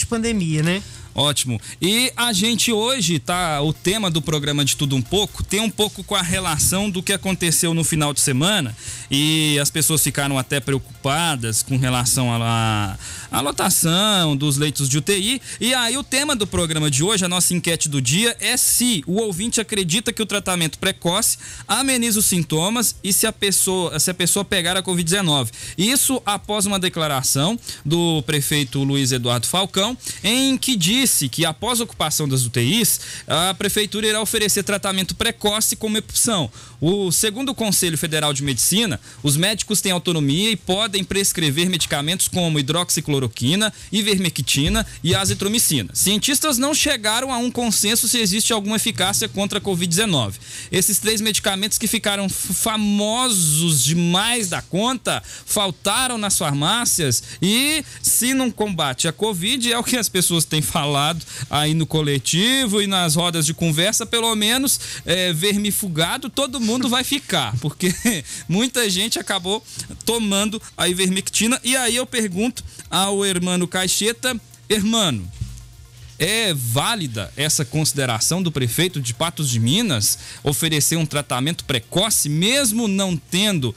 pandemia, né? Ótimo. E a gente hoje, o tema do programa de Tudo Um Pouco tem um pouco com a relação do que aconteceu no final de semana, e as pessoas ficaram até preocupadas com relação à lotação dos leitos de UTI. E aí o tema do programa de hoje, a nossa enquete do dia, é se o ouvinte acredita que o tratamento precoce ameniza os sintomas e se a pessoa pegar a Covid-19. Isso após uma declaração do prefeito Luiz Eduardo Falcão, em que disse que após a ocupação das UTIs, a prefeitura irá oferecer tratamento precoce como opção. Segundo o Conselho Federal de Medicina, os médicos têm autonomia e podem prescrever medicamentos como hidroxicloroquina, ivermectina e azitromicina. Cientistas não chegaram a um consenso se existe alguma eficácia contra a Covid-19. Esses 3 medicamentos que ficaram famosos demais da conta faltaram nas farmácias, e se não combate a Covid, é o que as pessoas têm falado aí no coletivo e nas rodas de conversa, pelo menos vermifugado todo mundo vai ficar, porque muita gente acabou tomando a ivermectina. E aí eu pergunto ao Hermano Caixeta: Hermano, é válida essa consideração do prefeito de Patos de Minas oferecer um tratamento precoce, mesmo não tendo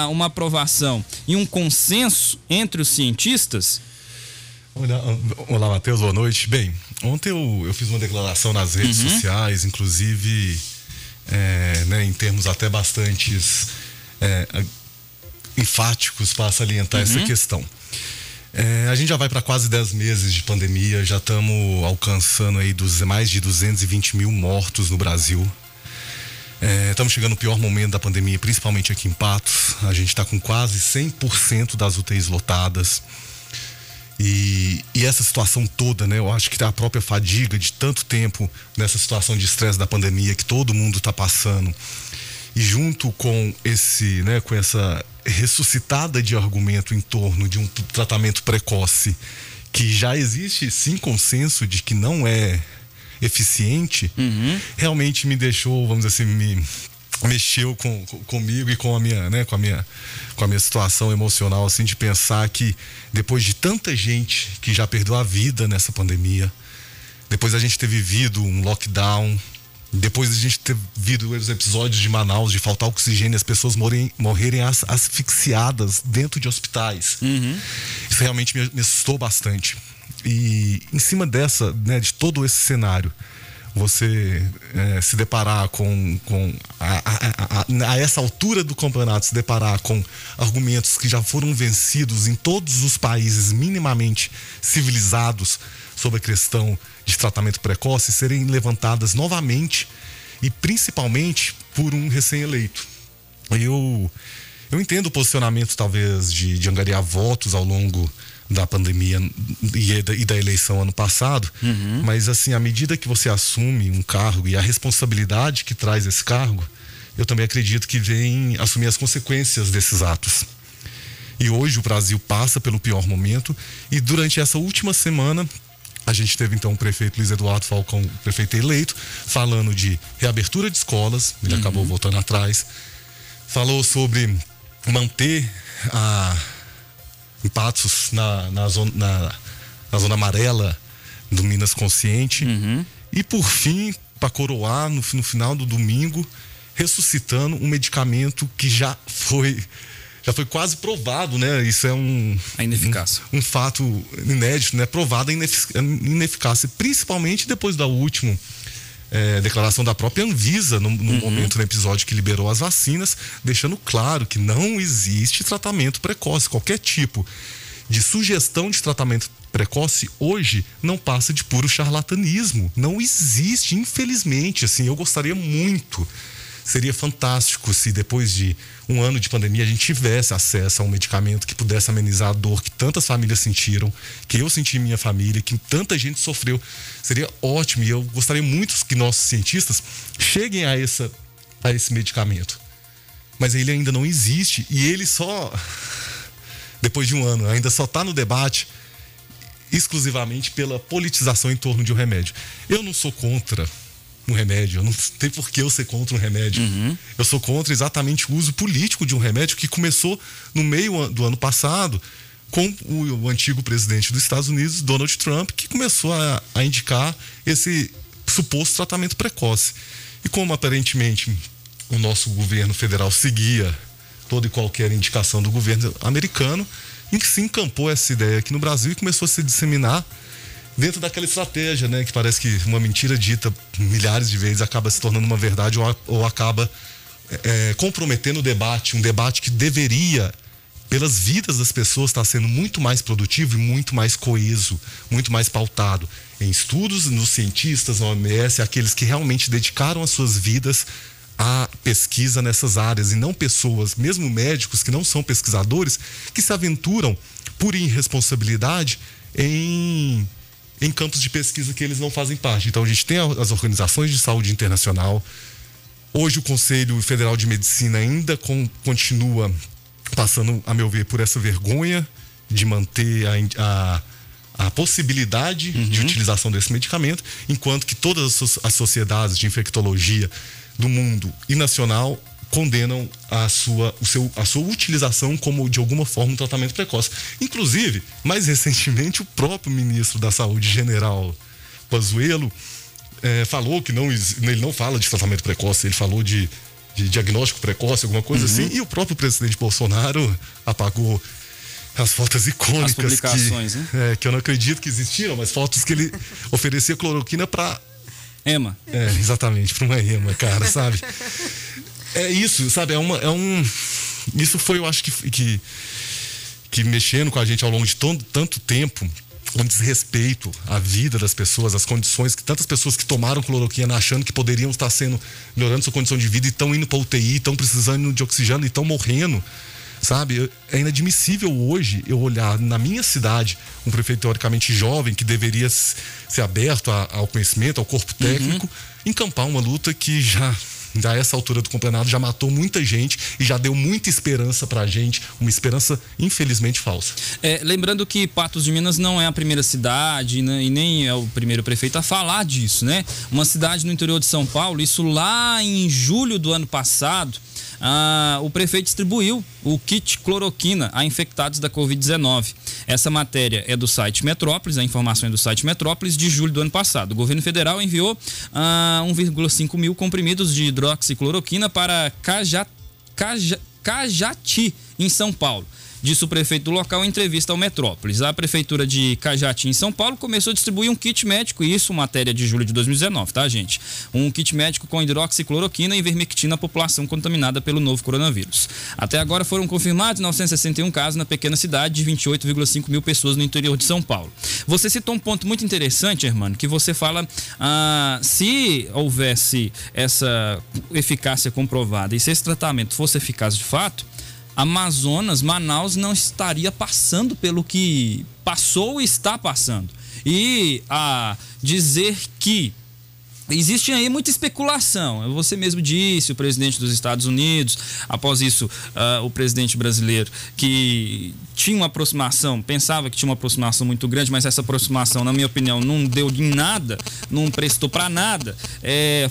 uma aprovação e um consenso entre os cientistas? Olá, Matheus, boa noite. Bem, ontem eu fiz uma declaração nas redes sociais, inclusive em termos até bastante enfáticos para salientar essa questão. A gente já vai para quase 10 meses de pandemia, já estamos alcançando aí mais de 220 mil mortos no Brasil. Estamos chegando no pior momento da pandemia, principalmente aqui em Patos. A gente está com quase 100% das UTIs lotadas. E essa situação toda, né? Eu acho que a própria fadiga de tanto tempo nessa situação de estresse da pandemia que todo mundo está passando, e junto com com essa ressuscitada de argumento em torno de um tratamento precoce que já existe sim consenso de que não é eficiente, realmente me deixou, vamos dizer assim, mexeu comigo e com a minha situação emocional, assim, de pensar que depois de tanta gente que já perdeu a vida nessa pandemia, depois a gente ter vivido um lockdown, depois a gente ter vivido os episódios de Manaus de faltar oxigênio, as pessoas morrerem asfixiadas dentro de hospitais, isso realmente me assustou bastante. E em cima de todo esse cenário, você se deparar a essa altura do campeonato, se deparar com argumentos que já foram vencidos em todos os países minimamente civilizados sobre a questão de tratamento precoce serem levantadas novamente, e principalmente por um recém-eleito. Eu entendo o posicionamento talvez de angariar votos ao longo da pandemia e da eleição ano passado, mas assim, à medida que você assume um cargo e a responsabilidade que traz esse cargo, eu também acredito que vem assumir as consequências desses atos. E hoje o Brasil passa pelo pior momento, e durante essa última semana a gente teve então o prefeito Luiz Eduardo Falcão, prefeito eleito, falando de reabertura de escolas, ele acabou voltando atrás, falou sobre manter em Patos na zona amarela do Minas Consciente, e por fim, para coroar, no final do domingo, ressuscitando um medicamento que já foi quase provado, né? Isso é a ineficácia. Um fato inédito, né? Provada a ineficácia, principalmente depois da última declaração da própria Anvisa no momento do episódio que liberou as vacinas, deixando claro que não existe tratamento precoce. Qualquer tipo de sugestão de tratamento precoce hoje não passa de puro charlatanismo. Não existe, infelizmente. Assim, eu gostaria muito, seria fantástico se depois de um ano de pandemia a gente tivesse acesso a um medicamento que pudesse amenizar a dor que tantas famílias sentiram, que eu senti em minha família, que tanta gente sofreu. Seria ótimo, e eu gostaria muito que nossos cientistas cheguem a esse medicamento. Mas ele ainda não existe, e ele só, depois de um ano, ainda só está no debate exclusivamente pela politização em torno de um remédio. Eu não sou contra um remédio, eu não tem por que eu ser contra um remédio. Eu sou contra exatamente o uso político de um remédio que começou no meio do ano passado, com o antigo presidente dos Estados Unidos, Donald Trump, que começou a indicar esse suposto tratamento precoce. E como aparentemente o nosso governo federal seguia toda e qualquer indicação do governo americano, em que se encampou essa ideia aqui no Brasil e começou a se disseminar dentro daquela estratégia, né, que parece que uma mentira dita milhares de vezes acaba se tornando uma verdade ou acaba comprometendo o debate, um debate que deveria, pelas vidas das pessoas, estar sendo muito mais produtivo e muito mais coeso, muito mais pautado em estudos, nos cientistas, na OMS, aqueles que realmente dedicaram as suas vidas à pesquisa nessas áreas, e não pessoas, mesmo médicos que não são pesquisadores, que se aventuram por irresponsabilidade em campos de pesquisa que eles não fazem parte. Então a gente tem as organizações de saúde internacional. Hoje o Conselho Federal de Medicina ainda continua passando, a meu ver, por essa vergonha de manter a possibilidade de utilização desse medicamento, enquanto que todas as sociedades de infectologia do mundo e nacional condenam a sua utilização como, de alguma forma, um tratamento precoce. Inclusive, mais recentemente, o próprio ministro da Saúde, general Pazuello, falou que ele não fala de tratamento precoce, ele falou de diagnóstico precoce, alguma coisa assim, e o próprio presidente Bolsonaro apagou as fotos icônicas, as publicações, que eu não acredito que existiram, mas fotos que ele oferecia cloroquina para ema. Exatamente, para uma ema, cara, sabe? É isso, sabe? Isso foi, eu acho que mexendo com a gente ao longo de tanto tempo, um desrespeito à vida das pessoas, às condições que tantas pessoas que tomaram cloroquina achando que poderiam estar melhorando sua condição de vida e estão indo para UTI, estão precisando de oxigênio e estão morrendo, sabe? É inadmissível hoje eu olhar na minha cidade um prefeito teoricamente jovem que deveria ser aberto ao conhecimento, ao corpo técnico, encampar uma luta que já a essa altura do campeonato já matou muita gente e já deu muita esperança pra gente, uma esperança infelizmente falsa. Lembrando que Patos de Minas não é a primeira cidade, né, e nem é o primeiro prefeito a falar disso, né? Uma cidade no interior de São Paulo, isso lá em julho do ano passado, o prefeito distribuiu o kit cloroquina a infectados da Covid-19. Essa matéria é do site Metrópolis, a informação é do site Metrópolis, de julho do ano passado. O governo federal enviou 1,5 mil comprimidos de hidroxicloroquina para Cajati, em São Paulo. Disse o prefeito do local em entrevista ao Metrópolis. A prefeitura de Cajati, em São Paulo, começou a distribuir um kit médico, e isso matéria de julho de 2019, tá, gente? Um kit médico com hidroxicloroquina e ivermectina à população contaminada pelo novo coronavírus. Até agora foram confirmados 961 casos na pequena cidade de 28,5 mil pessoas no interior de São Paulo. Você citou um ponto muito interessante, Hermano, que você fala, se houvesse essa eficácia comprovada e se esse tratamento fosse eficaz de fato, Amazonas, Manaus não estaria passando pelo que passou e está passando. E dizer que existe aí muita especulação. Você mesmo disse, o presidente dos Estados Unidos, após isso, o presidente brasileiro, que tinha uma aproximação, pensava que tinha uma aproximação muito grande, mas essa aproximação, na minha opinião, não deu em nada, não prestou para nada,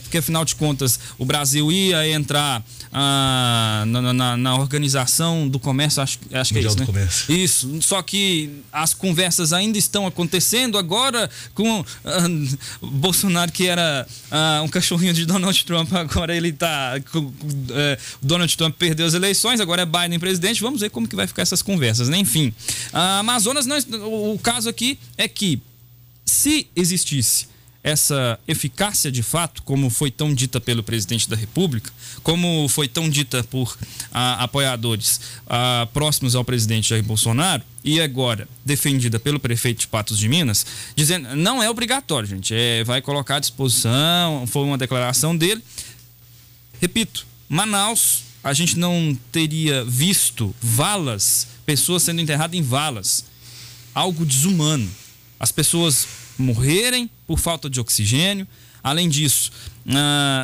porque afinal de contas o Brasil ia entrar na Organização do Comércio, acho que é isso, né? Comércio. Isso, só que as conversas ainda estão acontecendo agora com Bolsonaro, que era um cachorrinho de Donald Trump, agora ele tá Donald Trump perdeu as eleições, agora é Biden presidente. Vamos ver como que vai ficar essas conversas, né? Enfim, Amazonas, o caso aqui é que, se existisse essa eficácia de fato, como foi tão dita pelo presidente da República, como foi tão dita por apoiadores próximos ao presidente Jair Bolsonaro, e agora defendida pelo prefeito de Patos de Minas, dizendo, não é obrigatório, gente, vai colocar à disposição, foi uma declaração dele. Repito, Manaus, a gente não teria visto valas, pessoas sendo enterradas em valas, algo desumano, as pessoas morrerem por falta de oxigênio. Além disso,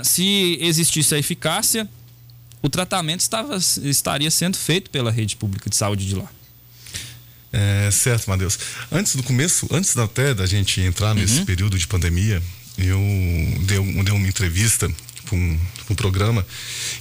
se existisse a eficácia, o tratamento estaria sendo feito pela rede pública de saúde de lá. Certo, Matheus. Antes até da gente entrar nesse período de pandemia, eu dei uma entrevista um programa,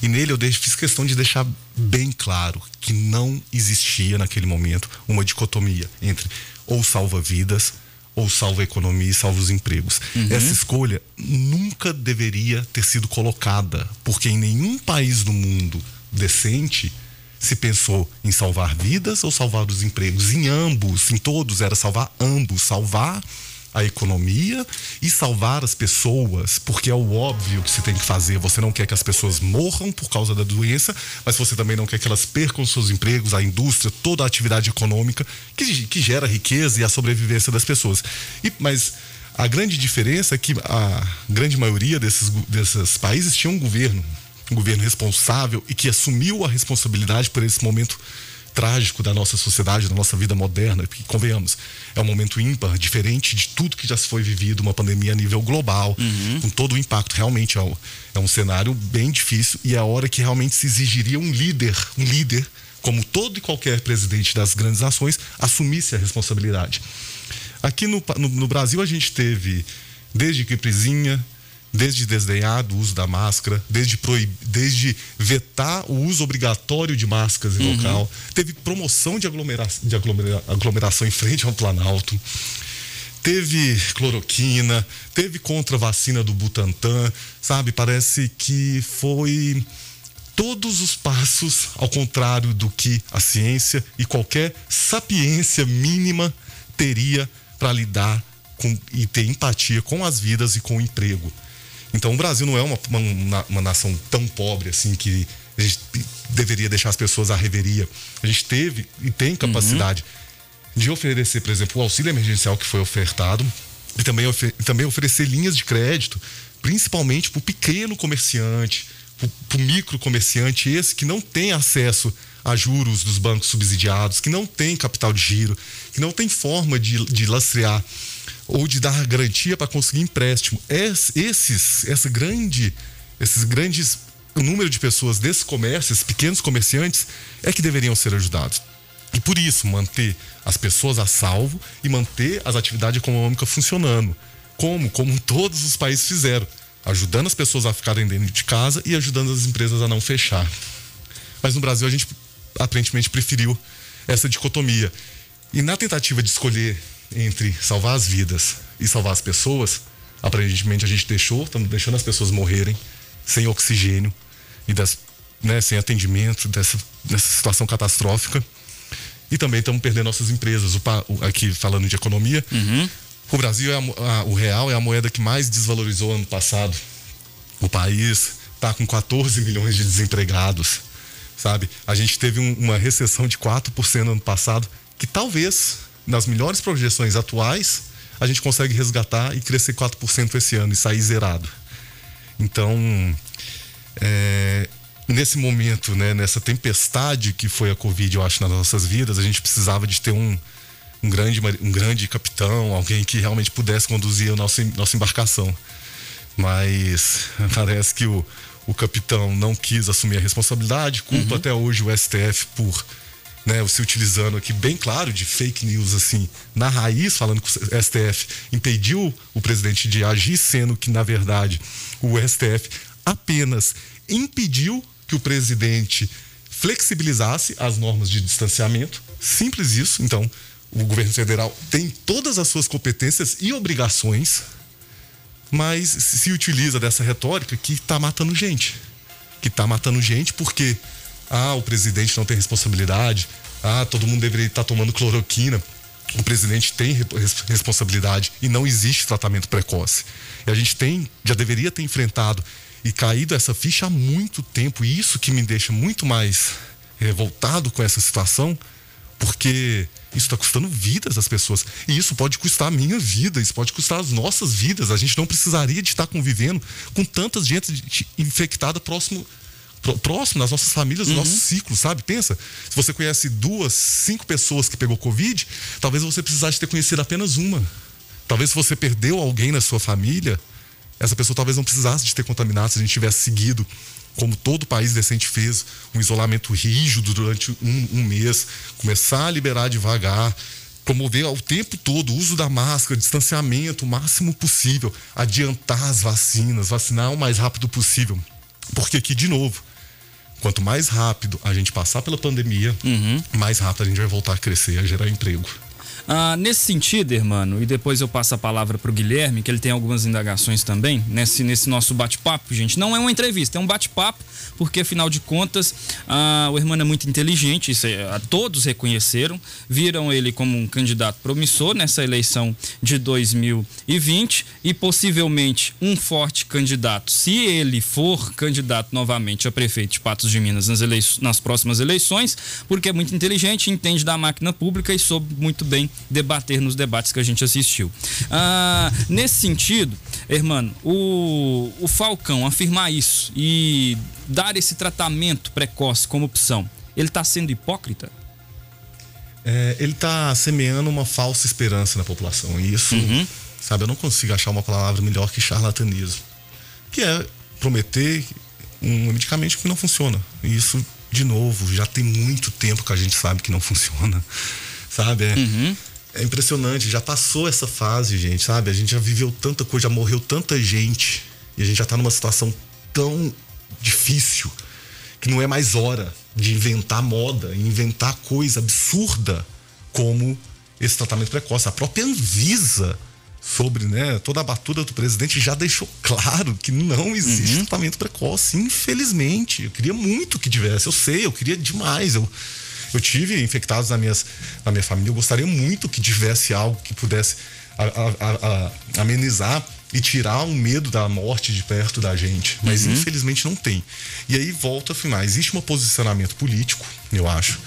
e nele eu fiz questão de deixar bem claro que não existia naquele momento uma dicotomia entre ou salva vidas ou salva a economia e salva os empregos. Essa escolha nunca deveria ter sido colocada, porque em nenhum país do mundo decente se pensou em salvar vidas ou salvar os empregos. Em ambos, em todos, era salvar ambos, salvar a economia e salvar as pessoas, porque é o óbvio que se tem que fazer. Você não quer que as pessoas morram por causa da doença, mas você também não quer que elas percam seus empregos, a indústria, toda a atividade econômica que gera riqueza e a sobrevivência das pessoas. Mas a grande diferença é que a grande maioria desses países tinha um governo responsável e que assumiu a responsabilidade por esse momento trágico da nossa sociedade, da nossa vida moderna, porque, convenhamos, é um momento ímpar, diferente de tudo que já se foi vivido, uma pandemia a nível global, com todo o impacto. Realmente é um cenário bem difícil e é a hora que realmente se exigiria um líder, como todo e qualquer presidente das grandes nações, assumisse a responsabilidade. Aqui no Brasil a gente teve desde gripezinha, desde desdenhar do uso da máscara, desde vetar o uso obrigatório de máscaras em local, teve promoção de aglomeração em frente ao Planalto, teve cloroquina, teve contra a vacina do Butantan, sabe? Parece que foi todos os passos ao contrário do que a ciência e qualquer sapiência mínima teria para lidar com e ter empatia com as vidas e com o emprego. Então o Brasil não é uma nação tão pobre assim que a gente deveria deixar as pessoas à reveria. A gente teve e tem capacidade de oferecer, por exemplo, o auxílio emergencial que foi ofertado e também oferecer linhas de crédito, principalmente para o pequeno comerciante, para o micro comerciante, esse que não tem acesso a juros dos bancos subsidiados, que não tem capital de giro, que não tem forma de lastrear ou de dar garantia para conseguir empréstimo. Esses grandes número de pessoas desse comércio, esses pequenos comerciantes, é que deveriam ser ajudados. E por isso, manter as pessoas a salvo e manter as atividades econômicas funcionando. Como todos os países fizeram, ajudando as pessoas a ficarem dentro de casa e ajudando as empresas a não fechar. Mas no Brasil a gente aparentemente preferiu essa dicotomia. E na tentativa de escolher entre salvar as vidas e salvar as pessoas, aparentemente a gente estamos deixando as pessoas morrerem sem oxigênio e sem atendimento nessa situação catastrófica. E também estamos perdendo nossas empresas. Aqui falando de economia, o Brasil o real é a moeda que mais desvalorizou ano passado. O país está com 14 milhões de desempregados, sabe? A gente teve uma recessão de 4% no ano passado, que talvez, nas melhores projeções atuais, a gente consegue resgatar e crescer 4% esse ano e sair zerado. Então, nesse momento, nessa tempestade que foi a Covid, eu acho, nas nossas vidas, a gente precisava de ter um grande capitão, alguém que realmente pudesse conduzir a nossa embarcação. Mas parece que o capitão não quis assumir a responsabilidade, culpa até hoje o STF por se utilizando aqui bem claro de fake news assim, na raiz, falando que o STF impediu o presidente de agir, sendo que na verdade o STF apenas impediu que o presidente flexibilizasse as normas de distanciamento, simples isso. Então o governo federal tem todas as suas competências e obrigações, mas se utiliza dessa retórica que está matando gente, porque o presidente não tem responsabilidade, todo mundo deveria estar tomando cloroquina. O presidente tem responsabilidade e não existe tratamento precoce. E a gente já deveria ter enfrentado e caído essa ficha há muito tempo. E isso que me deixa muito mais revoltado com essa situação, porque isso está custando vidas das pessoas. E isso pode custar a minha vida, isso pode custar as nossas vidas. A gente não precisaria de estar convivendo com tanta gente infectada próximo das nossas famílias, do nosso ciclo, sabe? Pensa, se você conhece 5 pessoas que pegou Covid, talvez você precisasse ter conhecido apenas uma. Talvez se você perdeu alguém na sua família, essa pessoa talvez não precisasse de ter contaminado se a gente tivesse seguido, como todo país decente fez, um isolamento rígido durante um mês, começar a liberar devagar, promover ao tempo todo o uso da máscara, distanciamento o máximo possível, adiantar as vacinas, vacinar o mais rápido possível. Porque aqui, de novo, quanto mais rápido a gente passar pela pandemia, mais rápido a gente vai voltar a crescer, a gerar emprego. Nesse sentido, irmão, e depois eu passo a palavra para o Guilherme, que ele tem algumas indagações também, nesse nosso bate-papo, gente. Não é uma entrevista, é um bate-papo, porque afinal de contas, o irmão é muito inteligente, isso todos reconheceram, viram ele como um candidato promissor nessa eleição de 2020 e possivelmente um forte candidato, se ele for candidato novamente a prefeito de Patos de Minas nas próximas eleições, porque é muito inteligente, entende da máquina pública e soube muito bem debater nos debates que a gente assistiu. Nesse sentido, irmão, o Falcão afirmar isso e dar esse tratamento precoce como opção, ele está sendo hipócrita? Ele está semeando uma falsa esperança na população. E isso, sabe, eu não consigo achar uma palavra melhor que charlatanismo. Que é prometer um medicamento que não funciona. E isso, de novo, já tem muito tempo que a gente sabe que não funciona. Sabe? É impressionante, já passou essa fase, gente, sabe? A gente já viveu tanta coisa, já morreu tanta gente. E a gente já tá numa situação tão difícil que não é mais hora de inventar moda, inventar coisa absurda como esse tratamento precoce. A própria Anvisa, sobre, né, toda a batuta do presidente, já deixou claro que não existe tratamento precoce, infelizmente. Eu queria muito que tivesse, eu sei, eu queria demais. Eu tive infectados na minha família. Eu gostaria muito que tivesse algo que pudesse amenizar e tirar o medo da morte de perto da gente. Mas infelizmente não tem. E aí volto a afirmar, existe um posicionamento político, eu acho.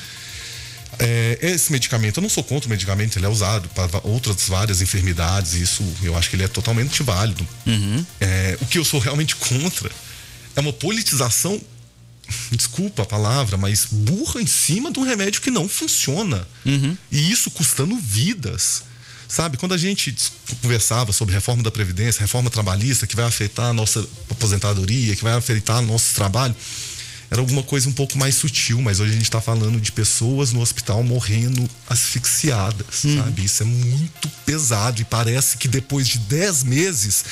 Esse medicamento, eu não sou contra o medicamento, ele é usado para outras várias enfermidades. Isso eu acho que ele é totalmente válido. O que eu sou realmente contra é uma politização, desculpa a palavra, mas burra em cima de um remédio que não funciona. E isso custando vidas. Sabe, quando a gente conversava sobre reforma da Previdência, reforma trabalhista, que vai afetar a nossa aposentadoria, que vai afetar nosso trabalho, era alguma coisa um pouco mais sutil, mas hoje a gente está falando de pessoas no hospital morrendo asfixiadas, sabe? Isso é muito pesado e parece que depois de 10 meses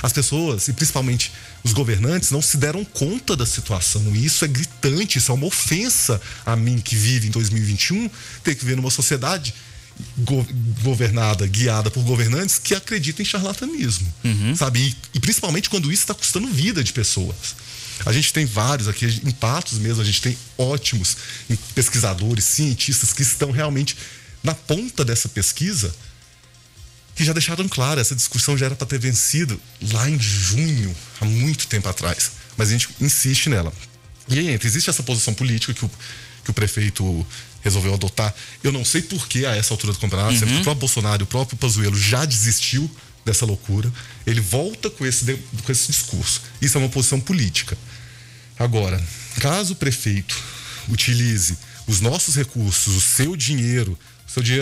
as pessoas, e principalmente os governantes, não se deram conta da situação. E isso é gritante, isso é uma ofensa a mim que vive em 2021, ter que viver numa sociedade governada, guiada por governantes que acreditam em charlatanismo, sabe? E principalmente quando isso está custando vida de pessoas. A gente tem vários aqui, em Patos mesmo, a gente tem ótimos pesquisadores, cientistas que estão realmente na ponta dessa pesquisa, que já deixaram claro, essa discussão já era para ter vencido lá em junho, há muito tempo atrás. Mas a gente insiste nela. E aí existe essa posição política que o prefeito resolveu adotar. Eu não sei por que a essa altura do campeonato, o próprio Bolsonaro, o próprio Pazuello já desistiu dessa loucura. Ele volta com esse discurso. Isso é uma posição política. Agora, caso o prefeito utilize os nossos recursos, o seu dinheiro,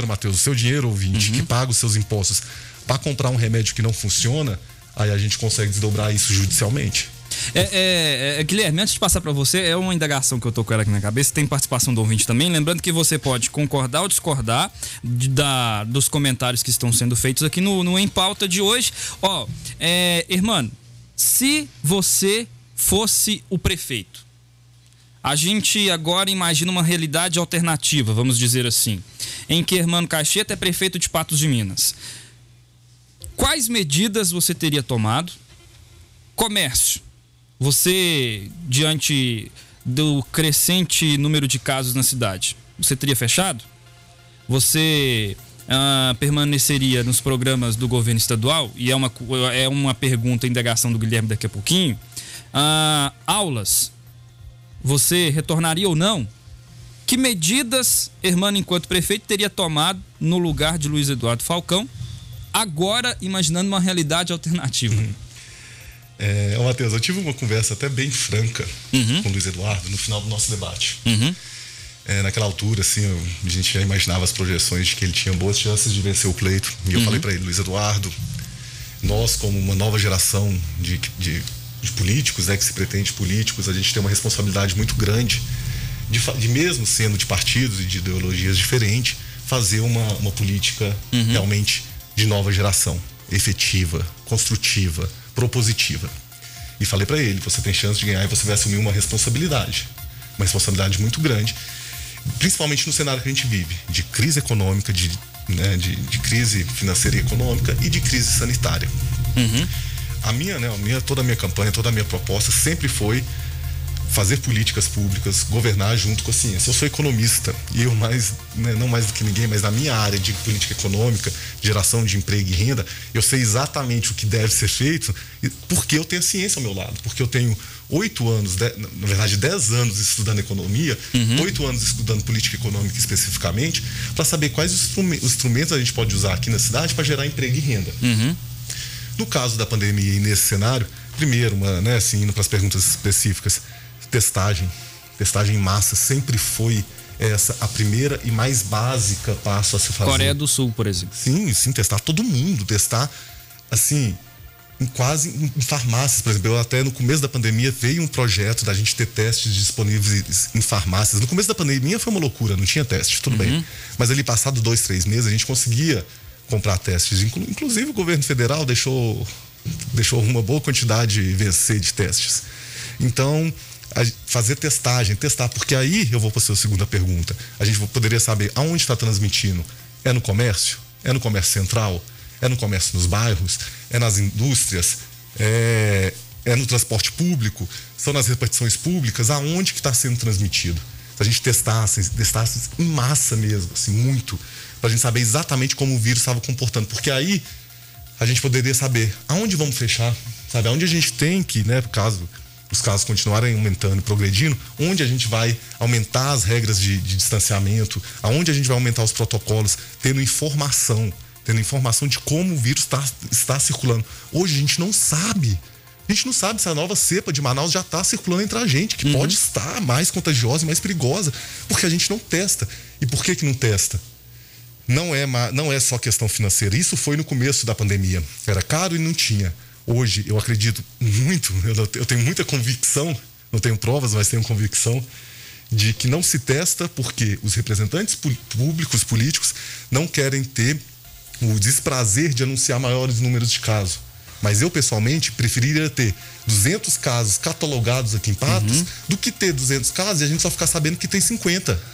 Matheus, o seu dinheiro, ouvinte, que paga os seus impostos, para comprar um remédio que não funciona, aí a gente consegue desdobrar isso judicialmente. Guilherme, antes de passar para você, é uma indagação que eu tô com ela aqui na cabeça, tem participação do ouvinte também, lembrando que você pode concordar ou discordar dos comentários que estão sendo feitos aqui no Em Pauta de hoje. Irmão, se você fosse o prefeito, a gente agora imagina uma realidade alternativa, vamos dizer assim, em que Hermano Caixeta é prefeito de Patos de Minas. Quais medidas você teria tomado? Comércio. Você, diante do crescente número de casos na cidade, você teria fechado? Você permaneceria nos programas do governo estadual? E é uma pergunta, indagação do Guilherme daqui a pouquinho. Aulas. Você retornaria ou não? Que medidas Hermano, enquanto prefeito, teria tomado no lugar de Luiz Eduardo Falcão, agora imaginando uma realidade alternativa? Matheus, eu tive uma conversa até bem franca com o Luiz Eduardo no final do nosso debate. Naquela altura, assim, a gente já imaginava as projeções de que ele tinha boas chances de vencer o pleito. E eu falei para ele, Luiz Eduardo, nós, como uma nova geração de políticos, que se pretende políticos, a gente tem uma responsabilidade muito grande de mesmo sendo de partidos e de ideologias diferentes, fazer uma política realmente de nova geração, efetiva, construtiva, propositiva. E falei para ele, você tem chance de ganhar e você vai assumir uma responsabilidade muito grande, principalmente no cenário que a gente vive, de crise econômica, de crise financeira e econômica e de crise sanitária. Toda a minha campanha, toda a minha proposta sempre foi fazer políticas públicas, governar junto com a ciência. Eu sou economista e eu não mais do que ninguém, mas na minha área de política econômica, geração de emprego e renda, eu sei exatamente o que deve ser feito porque eu tenho a ciência ao meu lado, porque eu tenho 8 anos, na verdade 10 anos estudando economia, 8 anos estudando política econômica especificamente, para saber quais os instrumentos a gente pode usar aqui na cidade para gerar emprego e renda. No caso da pandemia e nesse cenário, primeiro, indo para as perguntas específicas, testagem em massa sempre foi a primeira e mais básica passo a se fazer. Coreia do Sul, por exemplo. Sim, testar todo mundo, testar assim, em farmácias, por exemplo. Até no começo da pandemia veio um projeto da gente ter testes disponíveis em farmácias. No começo da pandemia foi uma loucura, não tinha teste, tudo bem. Mas ali passado 2-3 meses a gente conseguia comprar testes. Inclusive o governo federal deixou uma boa quantidade vencer de testes. Então, fazer testar, porque aí eu vou para a sua segunda pergunta. A gente poderia saber aonde está transmitindo. É no comércio? É no comércio central? É no comércio nos bairros? É nas indústrias? É no transporte público? São nas repartições públicas? Aonde que está sendo transmitido? Se a gente testasse em massa mesmo, assim, muito, para a gente saber exatamente como o vírus estava comportando. Porque aí a gente poderia saber aonde vamos fechar, sabe? Aonde a gente tem que, caso os casos continuarem aumentando e progredindo, onde a gente vai aumentar as regras de distanciamento, aonde a gente vai aumentar os protocolos, tendo informação de como o vírus está circulando. Hoje a gente não sabe se a nova cepa de Manaus já está circulando entre a gente, que pode estar mais contagiosa e mais perigosa, porque a gente não testa. E por que não testa? Não é só questão financeira. Isso foi no começo da pandemia. Era caro e não tinha. Hoje, eu acredito muito, eu tenho muita convicção, não tenho provas, mas tenho convicção de que não se testa porque os representantes públicos, políticos, não querem ter o desprazer de anunciar maiores números de casos. Mas eu, pessoalmente, preferiria ter 200 casos catalogados aqui em Patos do que ter 200 casos e a gente só ficar sabendo que tem 50.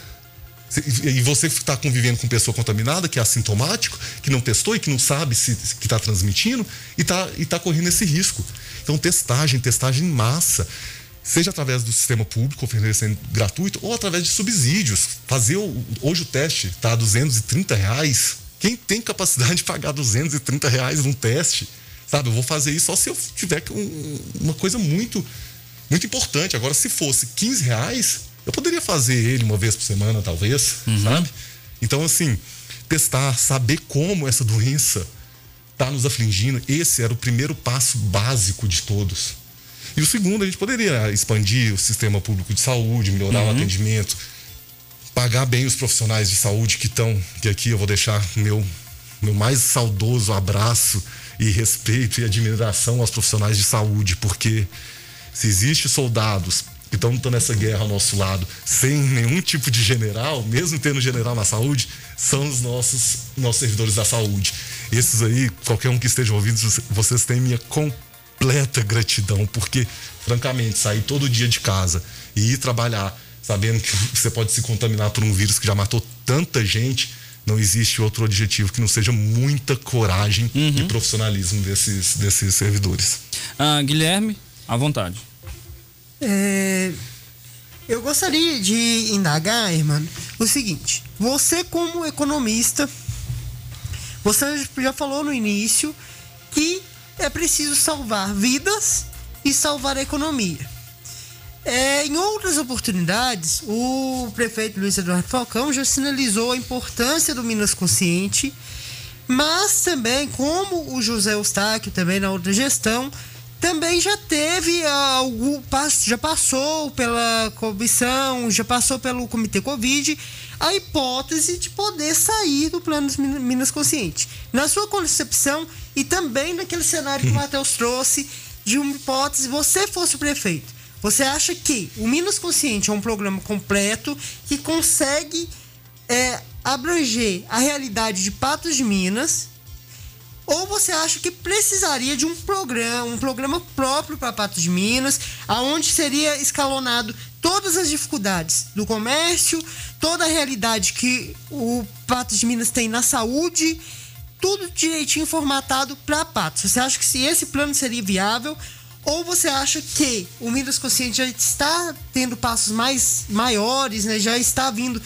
E você está convivendo com pessoa contaminada, que é assintomático, que não testou e que não sabe que está transmitindo e está correndo esse risco. Então, testagem em massa, seja através do sistema público oferecendo gratuito ou através de subsídios. Hoje o teste está a R$230. Quem tem capacidade de pagar R$230 num teste? Sabe, eu vou fazer isso só se eu tiver uma coisa muito, muito importante. Agora, se fosse R$15, eu poderia fazer ele uma vez por semana, talvez, sabe? Então, assim, testar, saber como essa doença está nos afligindo, esse era o primeiro passo básico de todos. E o segundo, a gente poderia expandir o sistema público de saúde, melhorar o atendimento, pagar bem os profissionais de saúde que aqui eu vou deixar meu mais saudoso abraço e respeito e admiração aos profissionais de saúde, porque se existem soldados que estão lutando essa guerra ao nosso lado sem nenhum tipo de general, mesmo tendo general na saúde, são os nossos servidores da saúde. Esses aí, qualquer um que esteja ouvindo, vocês têm minha completa gratidão, porque, francamente, sair todo dia de casa e ir trabalhar sabendo que você pode se contaminar por um vírus que já matou tanta gente, não existe outro objetivo que não seja muita coragem e profissionalismo desses servidores. Guilherme, à vontade. Eu gostaria de indagar, irmão, o seguinte: você, como economista, você já falou no início que é preciso salvar vidas e salvar a economia. Em outras oportunidades, o prefeito Luiz Eduardo Falcão já sinalizou a importância do Minas Consciente, mas também, como o José Eustáquio, também na outra gestão, também já teve já passou pela comissão, já passou pelo Comitê Covid, a hipótese de poder sair do plano Minas Consciente. Na sua concepção e também naquele cenário que o Matheus trouxe, de uma hipótese, você fosse o prefeito, você acha que o Minas Consciente é um programa completo que consegue abranger a realidade de Patos de Minas, ou você acha que precisaria de um programa próprio para Patos de Minas, aonde seria escalonado todas as dificuldades do comércio, toda a realidade que o Patos de Minas tem na saúde, tudo direitinho formatado para Patos? Você acha que esse plano seria viável? Ou você acha que o Minas Consciente já está tendo passos maiores, né? Já está vindo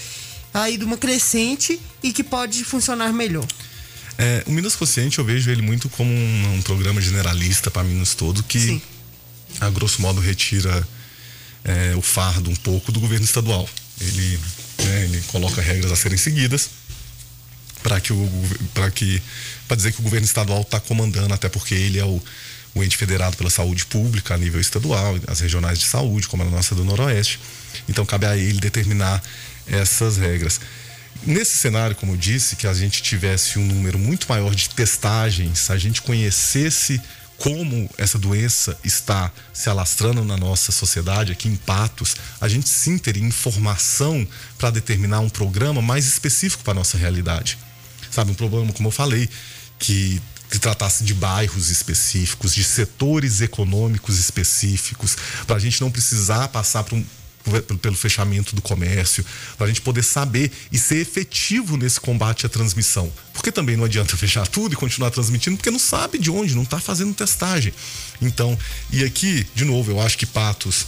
aí de uma crescente e que pode funcionar melhor? O Minas Consciente, eu vejo ele muito como um programa generalista para Minas todo, que, sim, a grosso modo retira o fardo um pouco do governo estadual. Ele coloca regras a serem seguidas para dizer que o governo estadual está comandando, até porque ele é o ente federado pela saúde pública a nível estadual, as regionais de saúde, como a nossa do Noroeste. Então cabe a ele determinar essas regras. Nesse cenário, como eu disse, que a gente tivesse um número muito maior de testagens, a gente conhecesse como essa doença está se alastrando na nossa sociedade, aqui em Patos, a gente sim teria informação para determinar um programa mais específico para a nossa realidade. Sabe, um programa, como eu falei, que tratasse de bairros específicos, de setores econômicos específicos, para a gente não precisar passar pelo fechamento do comércio, para a gente poder saber e ser efetivo nesse combate à transmissão. Porque também não adianta fechar tudo e continuar transmitindo, porque não sabe de onde, não está fazendo testagem. Então, e aqui, de novo, eu acho que Patos,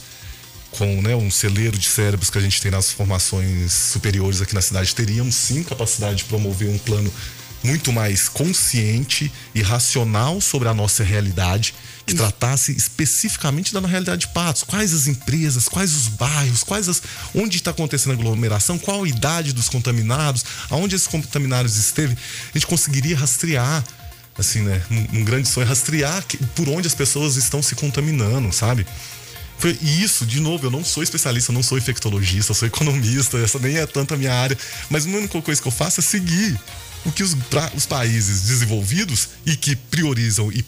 com um celeiro de cérebros que a gente tem nas formações superiores aqui na cidade, teríamos sim capacidade de promover um plano muito mais consciente e racional sobre a nossa realidade, que tratasse especificamente da realidade de Patos. Quais as empresas, quais os bairros, onde está acontecendo a aglomeração, qual a idade dos contaminados, aonde esses contaminados esteve. A gente conseguiria rastrear, assim, né? Um grande sonho, rastrear por onde as pessoas estão se contaminando, sabe? E isso, de novo, eu não sou especialista, eu não sou infectologista, eu sou economista, essa nem é tanto a minha área, mas a única coisa que eu faço é seguir o que os países desenvolvidos e que priorizam e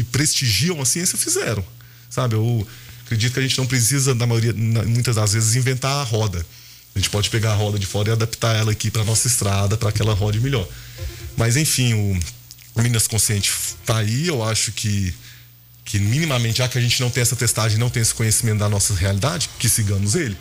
prestigiam a ciência fizeram, sabe? Eu acredito que a gente não precisa, muitas das vezes, inventar a roda. A gente pode pegar a roda de fora e adaptar ela aqui para nossa estrada, para que ela rode melhor. Mas, enfim, o Minas Consciente tá aí. Eu acho que minimamente, já que a gente não tem essa testagem, não tem esse conhecimento da nossa realidade, que sigamos ele.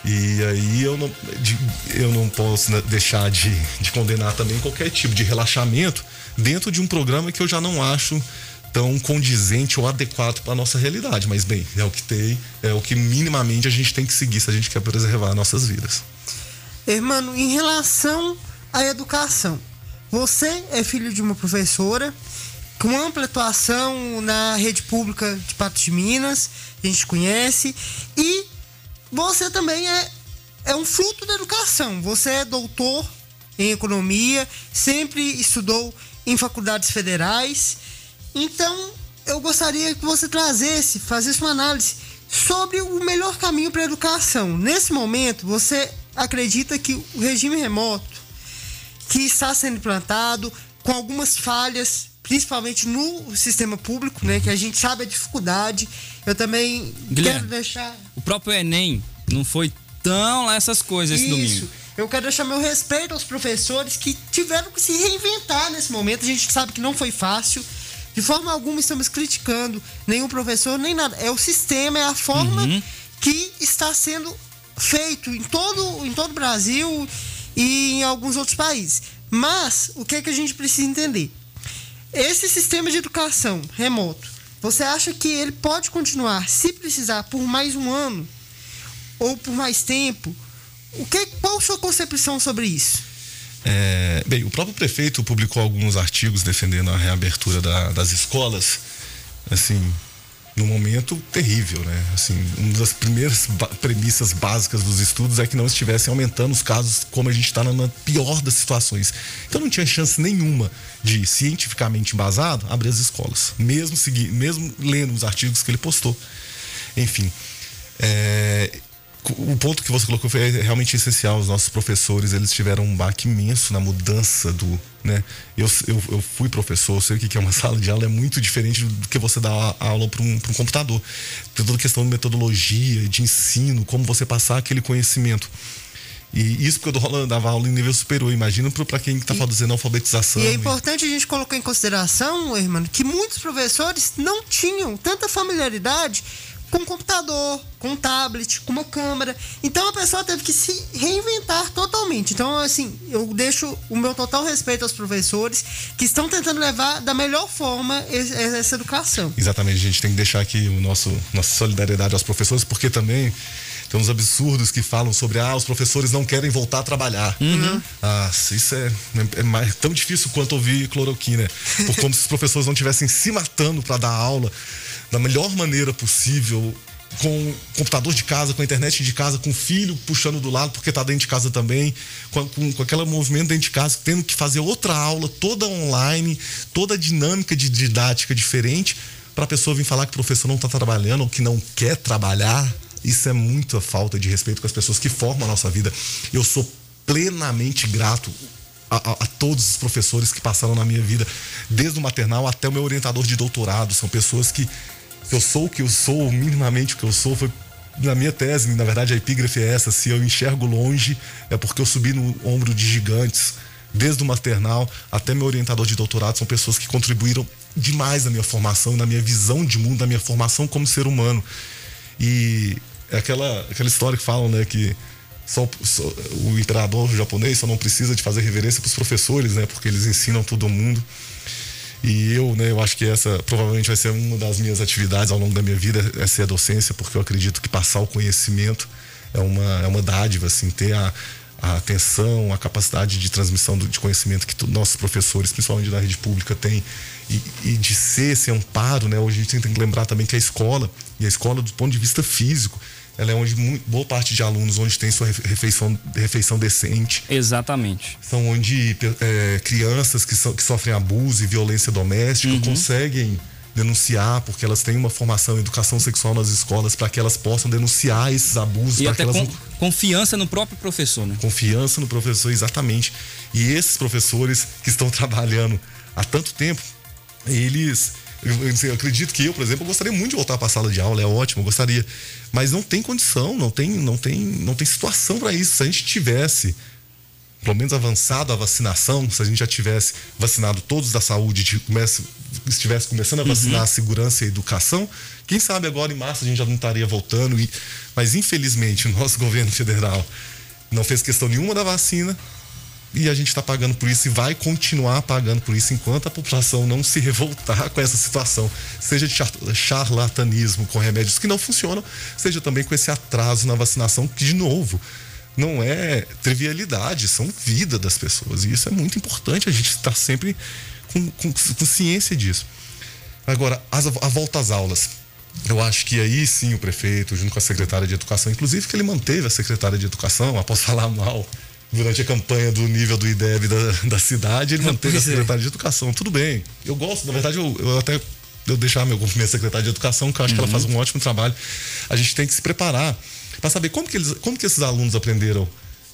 E aí eu não posso deixar de condenar também qualquer tipo de relaxamento dentro de um programa que eu já não acho tão condizente ou adequado para a nossa realidade. Mas, bem, é o que tem, é o que minimamente a gente tem que seguir se a gente quer preservar nossas vidas. Irmão, em relação à educação, você é filho de uma professora com ampla atuação na rede pública de Patos de Minas, a gente conhece, e você também é um fruto da educação. Você é doutor em economia, sempre estudou em faculdades federais. Então, eu gostaria que você fazesse uma análise sobre o melhor caminho para a educação. Nesse momento, você acredita que o regime remoto que está sendo implantado, com algumas falhas, principalmente no sistema público, né, que a gente sabe a dificuldade. Eu também quero deixar... O próprio Enem não foi tão lá essas coisas esse domingo. Eu quero deixar meu respeito aos professores que tiveram que se reinventar nesse momento. A gente sabe que não foi fácil. De forma alguma estamos criticando nenhum professor, nem nada. É o sistema, é a forma que está sendo feito em todo o Brasil e em alguns outros países. Mas, o que é que a gente precisa entender? Esse sistema de educação remoto, você acha que ele pode continuar, se precisar, por mais um ano? Ou por mais tempo? Qual a sua concepção sobre isso? Bem, o próprio prefeito publicou alguns artigos defendendo a reabertura das escolas, assim, num momento terrível, né? Assim, uma das primeiras premissas básicas dos estudos é que não estivessem aumentando os casos, como a gente está na pior das situações. Então não tinha chance nenhuma de, cientificamente embasado, abrir as escolas, mesmo lendo os artigos que ele postou. Enfim, o ponto que você colocou foi realmente essencial. Os nossos professores, eles tiveram um baque imenso na mudança do, né? Eu fui professor, eu sei o que é uma sala de aula, é muito diferente do que você dar aula para um computador. Tem toda a questão de metodologia, de ensino, como você passar aquele conhecimento. E isso porque eu dava aula em nível superior. Imagina para quem está fazendo alfabetização. E é importante a gente colocar em consideração, irmão, que muitos professores não tinham tanta familiaridade com computador, com tablet, com uma câmera. Então a pessoa teve que se reinventar totalmente. Então, assim, eu deixo o meu total respeito aos professores que estão tentando levar da melhor forma essa educação. Exatamente, a gente tem que deixar aqui nossa solidariedade aos professores, porque também tem uns absurdos que falam sobre os professores não querem voltar a trabalhar. Isso é tão difícil quanto ouvir cloroquina. Por como se os professores não estivessem se matando para dar aula da melhor maneira possível, com computador de casa, com a internet de casa, com o filho puxando do lado porque está dentro de casa também, com aquele movimento dentro de casa, tendo que fazer outra aula toda online, toda a dinâmica de didática diferente, para a pessoa vir falar que o professor não está trabalhando ou que não quer trabalhar. Isso é muita falta de respeito com as pessoas que formam a nossa vida. Eu sou plenamente grato a todos os professores que passaram na minha vida, desde o maternal até o meu orientador de doutorado. São pessoas que eu sou o que eu sou, minimamente o que eu sou, foi na minha tese, na verdade a epígrafe é essa: se eu enxergo longe, é porque eu subi no ombro de gigantes. Desde o maternal até meu orientador de doutorado, são pessoas que contribuíram demais na minha formação, na minha visão de mundo, na minha formação como ser humano. E é aquela história que falam, né, que só o imperador japonês só não precisa de fazer reverência para os professores, né, porque eles ensinam todo mundo. E eu acho que essa provavelmente vai ser uma das minhas atividades ao longo da minha vida, é ser a docência, porque eu acredito que passar o conhecimento é uma dádiva, assim, ter a atenção, a capacidade de transmissão de conhecimento que nossos professores, principalmente da rede pública, têm, e de ser esse amparo, né? Hoje a gente tem que lembrar também que a escola do ponto de vista físico, ela é onde boa parte de alunos onde tem sua refeição decente. Exatamente. São onde crianças que sofrem abuso e violência doméstica conseguem denunciar, porque elas têm uma formação em educação sexual nas escolas, para que elas possam denunciar esses abusos. E até confiança no próprio professor, né? Confiança no professor, exatamente. E esses professores que estão trabalhando há tanto tempo, eu acredito que eu, por exemplo, gostaria muito de voltar para a sala de aula, é ótimo, eu gostaria, mas não tem condição, não tem situação para isso. Se a gente tivesse pelo menos avançado a vacinação, se a gente já tivesse vacinado todos da saúde, estivesse começando a vacinar a segurança e a educação, quem sabe agora em março a gente já não estaria voltando. Mas infelizmente o nosso governo federal não fez questão nenhuma da vacina, e a gente está pagando por isso e vai continuar pagando por isso enquanto a população não se revoltar com essa situação, seja de charlatanismo com remédios que não funcionam, seja também com esse atraso na vacinação, que, de novo, não é trivialidade, são vida das pessoas, e isso é muito importante, a gente está sempre com ciência disso. Agora, a volta às aulas, eu acho que aí sim o prefeito, junto com a secretária de Educação, inclusive que ele manteve a secretária de Educação, após falar mal durante a campanha do nível do IDEB da cidade, ele manteve a secretária de Educação. Tudo bem, eu gosto, na verdade, eu deixar minha secretária de Educação, que eu acho que ela faz um ótimo trabalho. A gente tem que se preparar para saber como que esses alunos aprenderam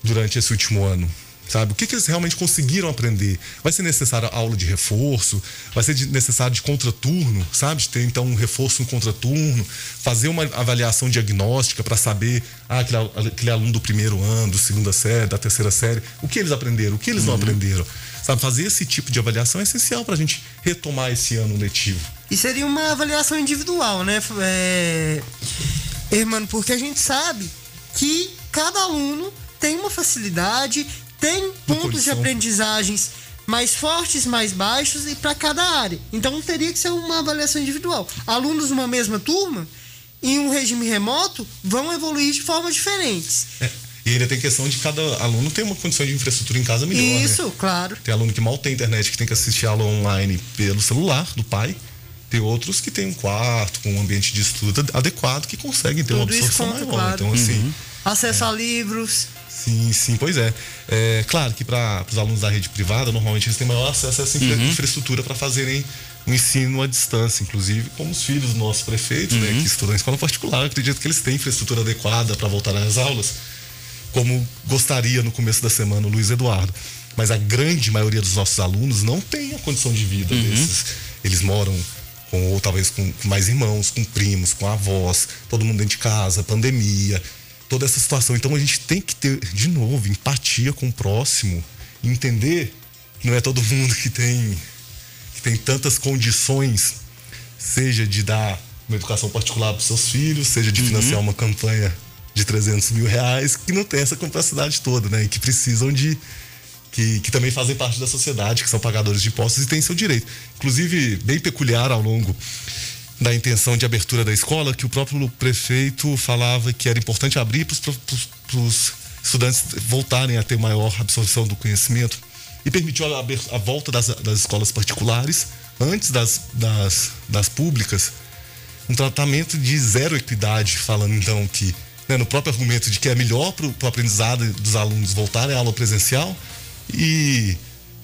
durante esse último ano, sabe? O que eles realmente conseguiram aprender? Vai ser necessário aula de reforço? Vai ser necessário de contraturno, sabe? De ter, então, um reforço no contraturno, fazer uma avaliação diagnóstica para saber aquele aluno do primeiro ano, da segunda série, da terceira série, o que eles aprenderam, o que eles não aprenderam. Sabe? Fazer esse tipo de avaliação é essencial para a gente retomar esse ano letivo. E seria uma avaliação individual, né, irmão? Porque a gente sabe que cada aluno tem uma facilidade, tem pontos de aprendizagens mais fortes, mais baixos, e para cada área. Então teria que ser uma avaliação individual. Alunos numa mesma turma, em um regime remoto, vão evoluir de formas diferentes. E ainda tem questão de cada aluno ter uma condição de infraestrutura em casa melhor. Isso, né? Claro. Tem aluno que mal tem internet, que tem que assistir aula online pelo celular do pai. Tem outros que tem um quarto com um ambiente de estudo adequado, que conseguem ter uma absorção maior. Claro. Então, assim, acesso a livros. Sim, pois é. Claro que para os alunos da rede privada, normalmente eles têm maior acesso a essa infraestrutura para fazerem o ensino à distância, inclusive como os filhos do nosso prefeito, né, que estudam em escola particular. Eu acredito que eles têm infraestrutura adequada para voltar às aulas, como gostaria no começo da semana o Luiz Eduardo. Mas a grande maioria dos nossos alunos não tem a condição de vida desses. Eles moram ou talvez com mais irmãos, com primos, com avós, todo mundo dentro de casa, pandemia. toda essa situação. Então a gente tem que ter, de novo, empatia com o próximo, entender que não é todo mundo que tem tantas condições, seja de dar uma educação particular para os seus filhos, seja de financiar uma campanha de 300 mil reais, que não tem essa capacidade toda, né? E que precisam que também fazem parte da sociedade, que são pagadores de impostos e têm seu direito. Inclusive, bem peculiar ao longo da intenção de abertura da escola, que o próprio prefeito falava que era importante abrir para os estudantes voltarem a ter maior absorção do conhecimento e permitiu a volta das escolas particulares antes das públicas, um tratamento de zero equidade, falando então que, né, no próprio argumento de que é melhor para o aprendizado dos alunos voltarem à aula presencial e